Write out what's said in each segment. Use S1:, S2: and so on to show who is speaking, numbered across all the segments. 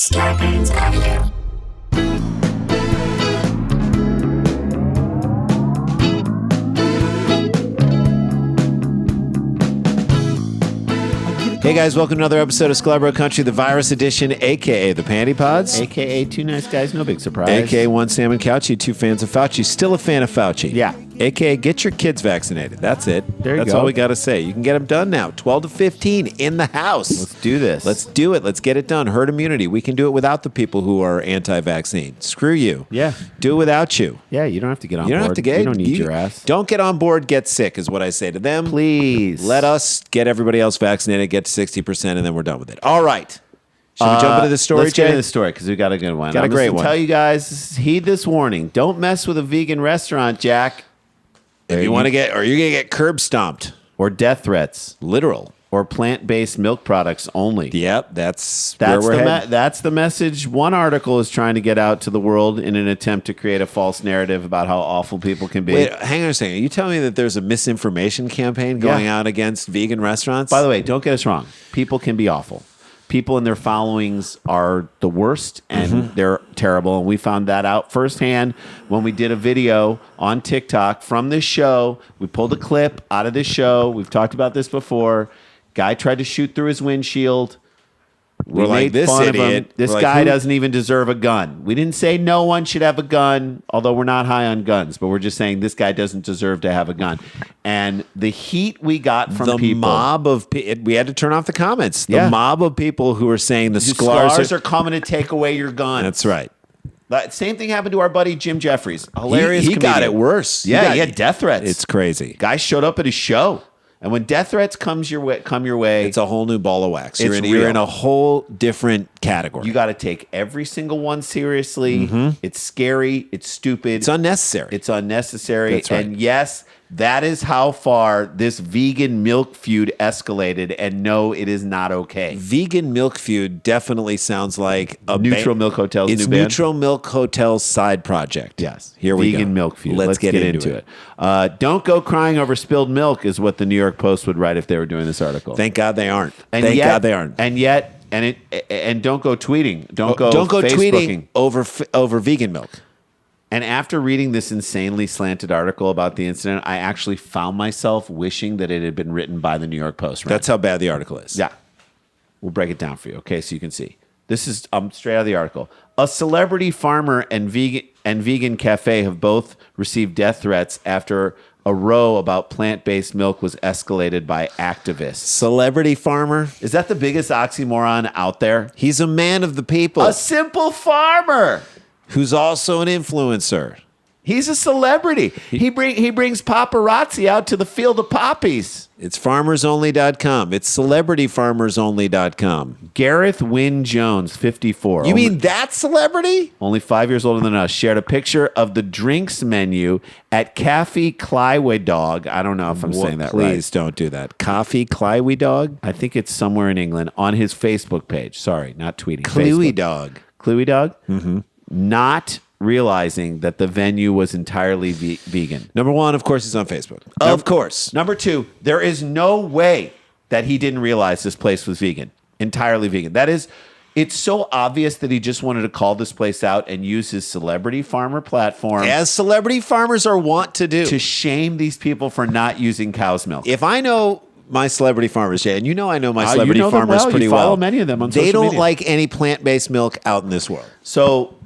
S1: Scarpins Avenue.
S2: Hey guys, welcome to another episode of Sklar Country, the virus edition, aka the Panty Pods,
S3: AKA two nice guys, no big surprise.
S2: aka one Sam and Couchy, two fans of Fauci, still a fan of Fauci.
S3: Yeah.
S2: AKA get your kids vaccinated. That's it.
S3: There you
S2: That's
S3: go.
S2: all we got to say. You can get them done now. 12 to 15 in the house.
S3: Let's do this.
S2: Let's do it. Let's get it done. Herd immunity. We can do it without the people who are anti-vaccine. Screw you.
S3: Yeah.
S2: Do it without you.
S3: Yeah, you don't have to get on
S2: You don't
S3: board.
S2: have to get.
S3: You don't need your ass.
S2: Don't get on board. Get sick is what I say to them.
S3: Please.
S2: Let us get everybody else vaccinated. Get to 60%, and then we're done with it. All right. Should we jump into the story,
S3: Let's get
S2: Jay?
S3: into the story because we got a good one.
S2: Got a
S3: I'm
S2: great
S3: just
S2: one.
S3: Tell you guys, heed this warning. Don't mess with a vegan restaurant, Jack.
S2: If you want to get, or you're gonna get curb stomped,
S3: Or death threats.
S2: literal.
S3: Or plant-based milk products only.
S2: Yep, that's
S3: That's
S2: where we're
S3: the
S2: headed.
S3: that's the message one article is trying to get out to the world in an attempt to create a false narrative about how awful people can be.
S2: Wait, hang on a second. Are you telling me that there's a misinformation campaign going out against vegan restaurants?
S3: By the way, don't get us wrong. People can be awful. People and their followings are the worst and they're terrible. And we found that out firsthand when we did a video on TikTok from this show. We pulled a clip out of this show. We've talked about this before. Guy tried to shoot through his windshield. We
S2: We're like,
S3: made
S2: this
S3: fun of him.
S2: idiot.
S3: This
S2: We're like,
S3: guy
S2: who-
S3: doesn't even deserve a gun. We didn't say no one should have a gun, although we're not high on guns, but we're just saying this guy doesn't deserve to have a gun. And the heat we got from
S2: the
S3: people.
S2: mob of we had to turn off the comments. The
S3: Yeah.
S2: mob of people who were saying the
S3: The
S2: Sklars
S3: are coming to take away your gun.
S2: That's right.
S3: That same thing happened to our buddy Jim Jeffries. Hilarious.
S2: He got
S3: comedian.
S2: it worse.
S3: Yeah, he had death threats.
S2: It's crazy.
S3: Guys showed up at his show, and when death threats come your way,
S2: It's a whole new ball of wax. You're
S3: It's
S2: in
S3: real.
S2: a whole different category.
S3: you got to take every single one seriously. It's scary. It's stupid.
S2: it's unnecessary.
S3: It's unnecessary.
S2: That's right.
S3: And yes, that is how far this vegan milk feud escalated. And no, it is not okay.
S2: Vegan Milk Feud definitely sounds like a
S3: Neutral Milk Hotel's
S2: It's
S3: new band?
S2: Neutral Milk Hotel's side project.
S3: Yes.
S2: Here we go.
S3: Vegan milk feud.
S2: Let's get into it.
S3: Don't go crying over spilled milk is what the New York Post would write if they were doing this article.
S2: Thank God they aren't.
S3: And
S2: Thank
S3: yet-
S2: God they aren't.
S3: And don't go tweeting. Don't go
S2: tweeting
S3: Facebooking.
S2: over vegan milk.
S3: And after reading this insanely slanted article about the incident, I actually found myself wishing that it had been written by the New York Post. Right?
S2: That's how bad the article is.
S3: Yeah. We'll break it down for you, okay, so you can see. This is straight out of the article. A celebrity farmer and vegan cafe have both received death threats after a row about plant-based milk was escalated by activists.
S2: Celebrity farmer.
S3: Is that the biggest oxymoron out there?
S2: He's a man of the people
S3: A simple farmer.
S2: who's also an influencer.
S3: He's a celebrity. He brings paparazzi out to the field of poppies.
S2: It's farmersonly.com. It's celebrityfarmersonly.com.
S3: Gareth Wynne Jones, 54.
S2: You mean that celebrity?
S3: Only 5 years older than us, shared a picture of the drinks menu at Cafe Clyway Dog. I don't know if I'm saying that right.
S2: Please don't do that. Coffee Clyway Dog?
S3: I think it's somewhere in England on his Facebook page. Sorry, not tweeting.
S2: Clyway
S3: Facebook.
S2: Dog.
S3: Clyway Dog? Mm-hmm. Not realizing that the venue was entirely vegan.
S2: Number one, of course, he's on Facebook. Of course.
S3: Number two, there is no way that he didn't realize this place was vegan, entirely vegan. It's so obvious that he just wanted to call this place out and use his celebrity farmer platform
S2: As celebrity farmers are wont to do.
S3: to shame these people for not using cow's milk.
S2: If I know my celebrity farmers, Jay, and you know I know my
S3: You
S2: celebrity
S3: know them
S2: farmers
S3: well.
S2: pretty
S3: You follow
S2: well.
S3: many of them on
S2: They
S3: social
S2: don't
S3: media.
S2: like any plant-based milk out in this world.
S3: So,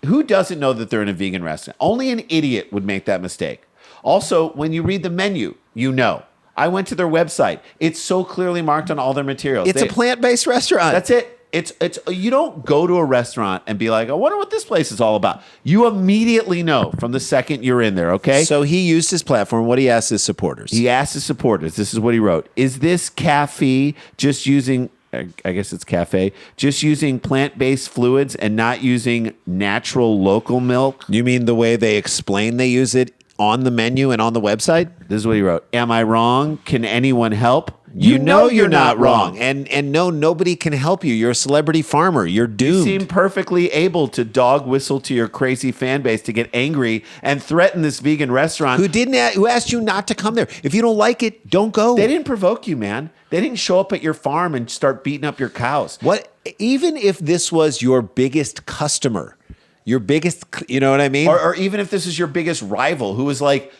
S3: who doesn't know that they're in a vegan restaurant? Only an idiot would make that mistake. Also, when you read the menu, you know. I went to their website. It's so clearly marked on all their materials.
S2: It's a plant-based restaurant.
S3: That's it. It's you don't go to a restaurant and be like, I wonder what this place is all about. You immediately know from the second you're in there, okay?
S2: So he used his platform. What he asked his supporters.
S3: He asked his supporters, this is what he wrote. Is this cafe just using, I guess it's cafe, just using plant-based fluids and not using natural local milk?
S2: You mean the way they explain they use it on the menu and on the website?
S3: This is what he wrote. Am I wrong? Can anyone help?
S2: You know you're not wrong. And no, nobody can help you. You're a celebrity farmer. You're
S3: You
S2: doomed.
S3: seem perfectly able to dog whistle to your crazy fan base to get angry and threaten this vegan restaurant.
S2: Who asked you not to come there? If you don't like it, don't go.
S3: They didn't provoke you, man. They didn't show up at your farm and start beating up your cows.
S2: What? Even if this was your biggest customer, your biggest, you know what I mean?
S3: Or even if this is your biggest rival who was like,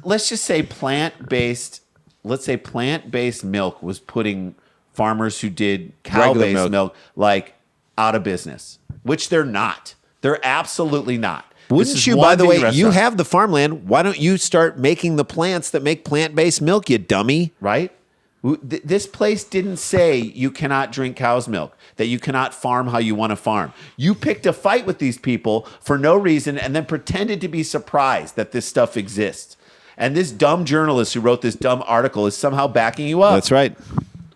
S3: let's just say plant-based milk was putting farmers who did cow-based milk like out of business, which they're not. They're absolutely not.
S2: Wouldn't you, by the way, you have the farmland. Why don't you start making the plants that make plant-based milk, you dummy?
S3: Right? This place didn't say you cannot drink cow's milk, that you cannot farm how you want to farm. You picked a fight with these people for no reason and then pretended to be surprised that this stuff exists. And this dumb journalist who wrote this dumb article is somehow backing you up.
S2: That's right.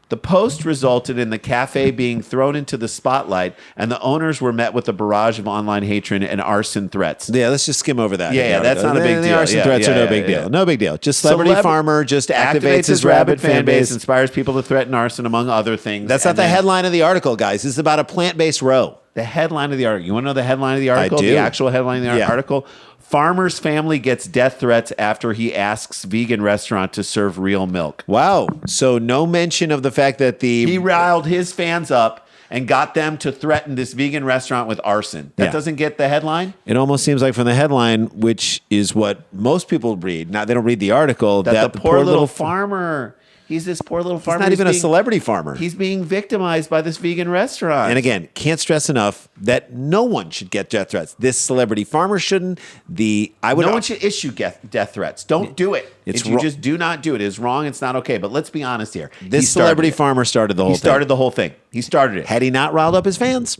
S3: The post resulted in the cafe being thrown into the spotlight, and the owners were met with a barrage of online hatred and arson threats.
S2: Yeah, let's just skim over that.
S3: Yeah, that's not a big
S2: The
S3: deal.
S2: arson threats are no big deal. No big deal. Just celebrity farmer just activates his rabid fan base.
S3: Inspires people to threaten arson, among other things.
S2: That's not the headline of the article, guys. This is about a plant-based row.
S3: The headline of the article. You want to know the headline of the article?
S2: I do.
S3: The actual headline of the article? Farmer's family gets death threats after he asks vegan restaurant to serve real milk.
S2: Wow. So no mention of the fact that
S3: He riled his fans up and got them to threaten this vegan restaurant with arson. That doesn't get the headline?
S2: It almost seems like from the headline, which is what most people read. Now, they don't read the article.
S3: That the poor little farmer... He's this poor little farmer.
S2: He's not even a celebrity farmer.
S3: He's being victimized by this vegan restaurant.
S2: And again, can't stress enough that no one should get death threats. This celebrity farmer shouldn't. No
S3: one should issue death threats. Don't do it. You just do not do it. It's wrong. It's not okay. But let's be honest here.
S2: This celebrity farmer started the whole thing.
S3: He started the whole thing. He started it.
S2: Had he not riled up his fans,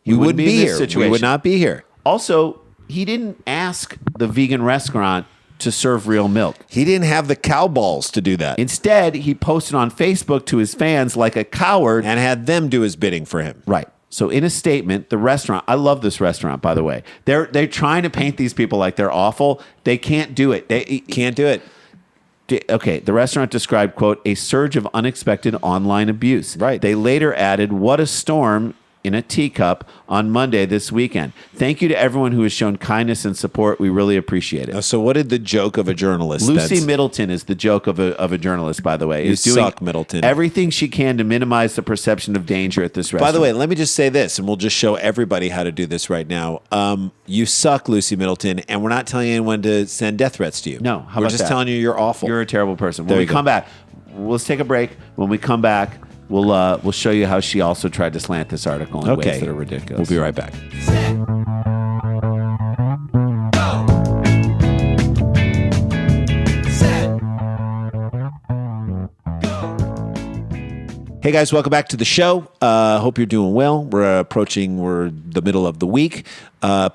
S2: we wouldn't be here. We would not be here.
S3: Also, he didn't ask the vegan restaurant to serve real milk.
S2: He didn't have the cow balls to do that.
S3: Instead, he posted on Facebook to his fans like a coward
S2: and had them do his bidding for him.
S3: Right. So in a statement, the restaurant, I love this restaurant, by the way. They're trying to paint these people like they're awful. They can't do it. They
S2: can't do it.
S3: Okay, the restaurant described, quote, a surge of unexpected online abuse.
S2: Right.
S3: They later added, what a storm in a teacup on Monday this weekend. Thank you to everyone who has shown kindness and support. We really appreciate it.
S2: So what did the joke of a journalist?
S3: Lucy Middleton is the joke of a journalist, by the way.
S2: You suck, Middleton.
S3: Everything she can to minimize the perception of danger at this restaurant.
S2: By the way, let me just say this, and we'll just show everybody how to do this right now. You suck, Lucy Middleton, and we're not telling anyone to send death threats to you.
S3: No,
S2: we're just telling you you're awful.
S3: You're a terrible person. When we come back, let's take a break. When we come back, we'll show you how she also tried to slant this article in ways that are ridiculous.
S2: We'll be right back. Hey guys, welcome back to the show. Hope you're doing well. We're the middle of the week.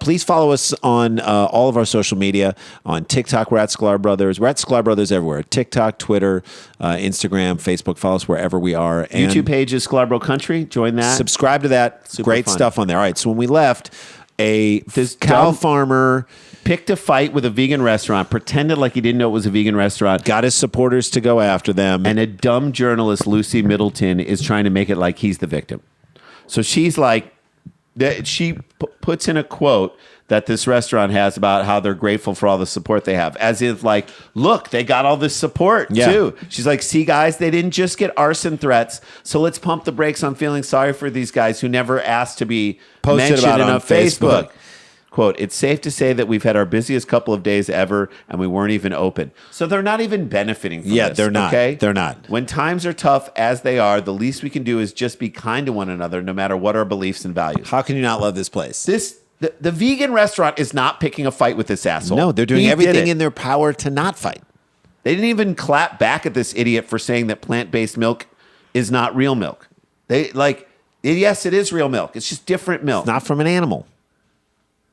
S2: Please follow us on all of our social media. On TikTok, we're at Sklar Brothers. We're at Sklar Brothers everywhere. TikTok, Twitter, Instagram, Facebook. Follow us wherever we are. And
S3: YouTube page is Sklar Bro Country. Join that.
S2: Subscribe to that.
S3: Super
S2: Great
S3: fun
S2: stuff on there. All right, so when we left, this cow farmer
S3: picked a fight with a vegan restaurant, pretended like he didn't know it was a vegan restaurant,
S2: got his supporters to go after them.
S3: And a dumb journalist, Lucy Middleton, is trying to make it like he's the victim. So she's like, she puts in a quote that this restaurant has about how they're grateful for all the support they have. As if like, look, they got all this support too. She's like, see guys, they didn't just get arson threats. So let's pump the brakes on feeling sorry for these guys who never asked to be
S2: posted
S3: mentioned
S2: about
S3: on
S2: Facebook.
S3: Quote, it's safe to say that we've had our busiest couple of days ever and we weren't even open. So they're not even benefiting from this.
S2: Yeah, they're not.
S3: Okay?
S2: They're not.
S3: When times are tough as they are, the least we can do is just be kind to one another no matter what our beliefs and values.
S2: How can you not love this place?
S3: The vegan restaurant is not picking a fight with this asshole.
S2: No, they're doing everything in their power to not fight.
S3: They didn't even clap back at this idiot for saying that plant-based milk is not real milk. Yes, it is real milk. It's just different milk.
S2: It's not from an animal.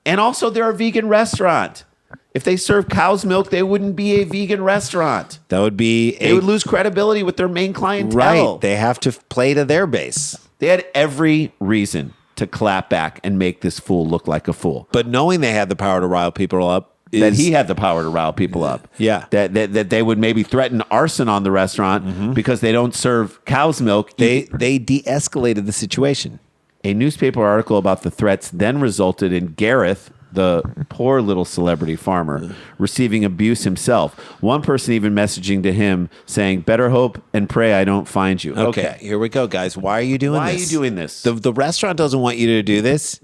S3: And also, they're a vegan restaurant. If they serve cow's milk, they wouldn't be a vegan restaurant.
S2: That would be
S3: They would lose credibility with their main clientele.
S2: Right. They have to play to their base.
S3: They had every reason to clap back and make this fool look like a fool.
S2: But knowing they had the power to rile people up,
S3: that he had the power to rile people up.
S2: Yeah.
S3: That they would maybe threaten arson on the restaurant because they don't serve cow's milk.
S2: They de-escalated the situation.
S3: A newspaper article about the threats then resulted in Gareth, the poor little celebrity farmer, receiving abuse himself. One person even messaging to him saying, "Better hope and pray I don't find you."
S2: Okay, here we go, guys. Why are you doing this?
S3: Why are you doing this?
S2: The restaurant doesn't want you to do this.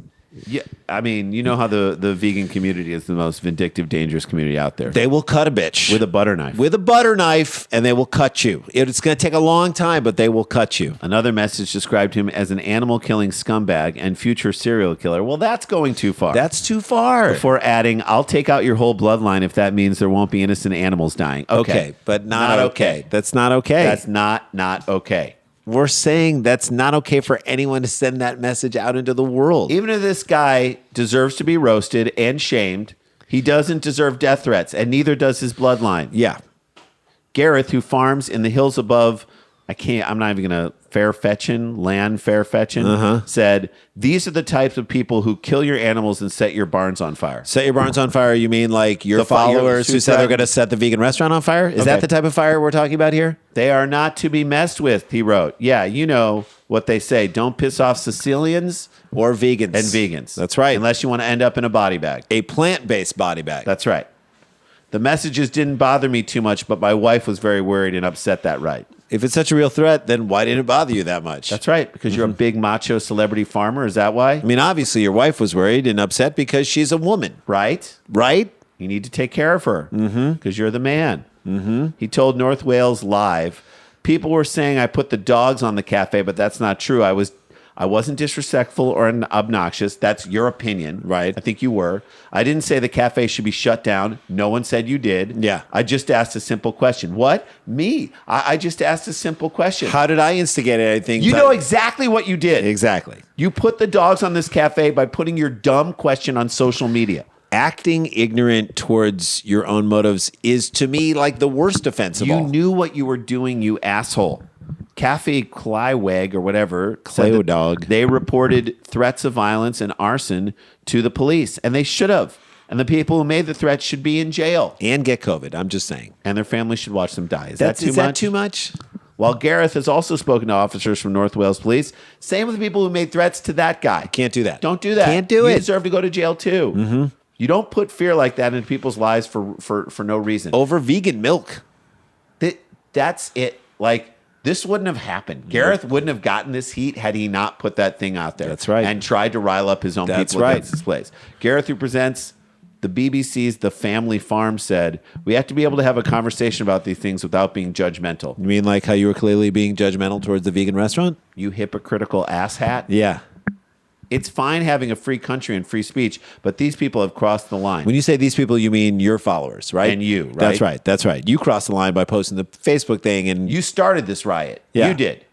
S3: Yeah, I mean, you know how the vegan community is the most vindictive, dangerous community out there.
S2: They will cut a bitch.
S3: With a butter knife.
S2: With a butter knife, and they will cut you. It's going to take a long time, but they will cut you.
S3: Another message described him as an animal-killing scumbag and future serial killer. Well, that's going too far.
S2: That's too far.
S3: Before adding, "I'll take out your whole bloodline if that means there won't be innocent animals dying."
S2: Okay, but not okay. That's not okay.
S3: That's not okay.
S2: We're saying that's not okay for anyone to send that message out into the world.
S3: Even if this guy deserves to be roasted and shamed, he doesn't deserve death threats, and neither does his bloodline.
S2: Yeah.
S3: Gareth, who farms in the hills above, I'm not even going to, Fairfetching, said, "These are the types of people who kill your animals and set your barns on fire."
S2: Set your barns on fire? You mean like your followers who said they're going to set the vegan restaurant on fire? Is that the type of fire we're talking about here?
S3: "They are not to be messed with," he wrote. Yeah, you know what they say. Don't piss off Sicilians
S2: or vegans.
S3: And vegans.
S2: That's right.
S3: Unless you want to end up in a body bag.
S2: A plant-based body bag.
S3: That's right. "The messages didn't bother me too much, but my wife was very worried and upset that right."
S2: If it's such a real threat, then why didn't it bother you that much?
S3: That's right, because you're a big macho celebrity farmer. Is that why?
S2: I mean, obviously your wife was worried and upset because she's a woman.
S3: Right?
S2: Right?
S3: You need to take care of her because you're the man. He told North Wales Live, "People were saying I put the dogs on the cafe, but that's not true. I wasn't disrespectful or obnoxious. That's your opinion."
S2: Right.
S3: I think you were. "I didn't say the cafe should be shut down. No one said you did.
S2: Yeah.
S3: I just asked a simple question." What? Me? I just asked a simple question.
S2: How did I instigate anything?
S3: You know exactly what you did.
S2: Exactly.
S3: You put the dogs on this cafe by putting your dumb question on social media.
S2: Acting ignorant towards your own motives is, to me, like the worst offense of all.
S3: You knew what you were doing, you asshole. Cafe Clyweg or whatever said that
S2: Dog.
S3: they reported threats of violence and arson to the police, and they should have. And the people who made the threats should be in jail.
S2: And get COVID, I'm just saying.
S3: And their families should watch them die. Is
S2: That
S3: that
S2: too much?
S3: While Gareth has also spoken to officers from North Wales Police, same with the people who made threats to that guy.
S2: Can't do that.
S3: Don't do that.
S2: Can't do it.
S3: You deserve to go to jail too. You don't put fear like that into people's lives for no reason.
S2: Over vegan milk.
S3: That's it. Like, this wouldn't have happened. Gareth wouldn't have gotten this heat had he not put that thing out there.
S2: That's right.
S3: And tried to rile up his own
S2: That's
S3: people
S2: right.
S3: against this place. Gareth, who presents the BBC's The Family Farm, said, "We have to be able to have a conversation about these things without being judgmental."
S2: You mean like how you were clearly being judgmental towards the vegan restaurant?
S3: You hypocritical asshat.
S2: Yeah.
S3: It's fine having a free country and free speech, but these people have crossed the line.
S2: When you say these people, you mean your followers, right?
S3: And you, right?
S2: That's right. That's right. You crossed the line by posting the Facebook thing, and
S3: You started this riot.
S2: Yeah.
S3: You did.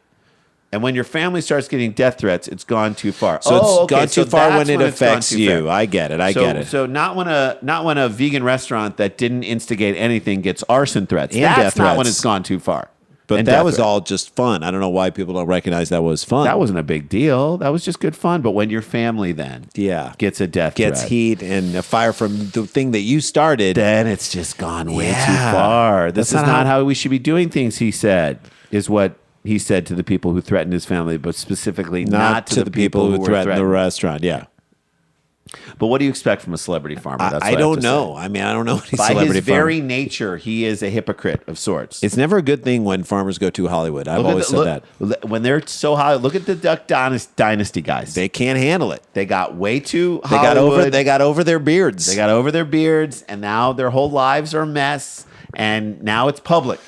S3: And when your family starts getting death threats, it's gone too far.
S2: so it's gone too far
S3: that's
S2: when it
S3: it's gone
S2: affects
S3: too
S2: you.
S3: far.
S2: I get it. I
S3: So-
S2: get it.
S3: So not when a vegan restaurant that didn't instigate anything gets arson threats.
S2: And
S3: That's
S2: death
S3: not
S2: threats.
S3: when it's gone too far.
S2: But
S3: And
S2: that
S3: death
S2: was
S3: threats.
S2: all just fun. I don't know why people don't recognize that was fun.
S3: That wasn't a big deal. That was just good fun. But when your family then gets a death
S2: gets
S3: threat,
S2: heat and a fire from the thing that you started.
S3: then it's just gone way
S2: Yeah.
S3: too far. This
S2: That's
S3: is
S2: not
S3: not how we should be doing things, he said, is what he said to the people who threatened his family, but specifically not to the people who were
S2: threatened the
S3: threatened.
S2: restaurant. Yeah.
S3: But what do you expect from a celebrity farmer? That's what
S2: I
S3: have
S2: don't
S3: to say.
S2: know. I mean, I don't know any
S3: By
S2: celebrity
S3: his very
S2: farmer.
S3: nature, he is a hypocrite of sorts.
S2: It's never a good thing when farmers go to Hollywood. I've always said that.
S3: When they're so high, look at the Duck Dynasty guys.
S2: They can't handle it.
S3: They got way too
S2: They
S3: Hollywood.
S2: got over their beards.
S3: They got over their beards, and now their whole lives are a mess, and now it's public.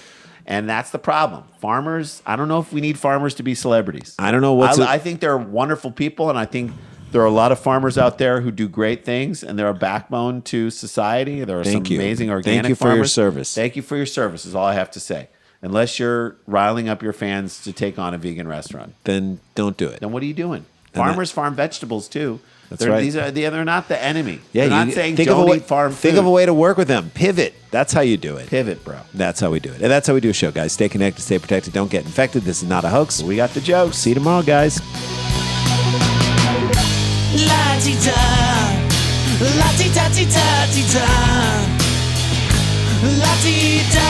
S3: And that's the problem. Farmers, I don't know if we need farmers to be celebrities.
S2: I don't know what's
S3: I think they're wonderful people, and I think there are a lot of farmers out there who do great things, and they're a backbone to society. There are
S2: Thank
S3: some
S2: you.
S3: amazing organic
S2: Thank you for your
S3: farmers.
S2: service.
S3: Thank you for your service is all I have to say. Unless you're riling up your fans to take on a vegan restaurant,
S2: Then don't do it.
S3: then what are you doing? Farmers farm vegetables too.
S2: That's right.
S3: They're not the enemy.
S2: Yeah,
S3: they're not saying
S2: think of
S3: don't
S2: a way,
S3: eat farm food.
S2: Think of a way to work with them. Pivot. That's how you do it.
S3: Pivot, bro.
S2: That's how we do it. And that's how we do a show, guys. Stay connected, stay protected, don't get infected. This is not a hoax.
S3: We got the jokes.
S2: See you tomorrow, guys.
S1: La-di-da, La-ti-ta-ti-ta-ti-ta. La-ti-da.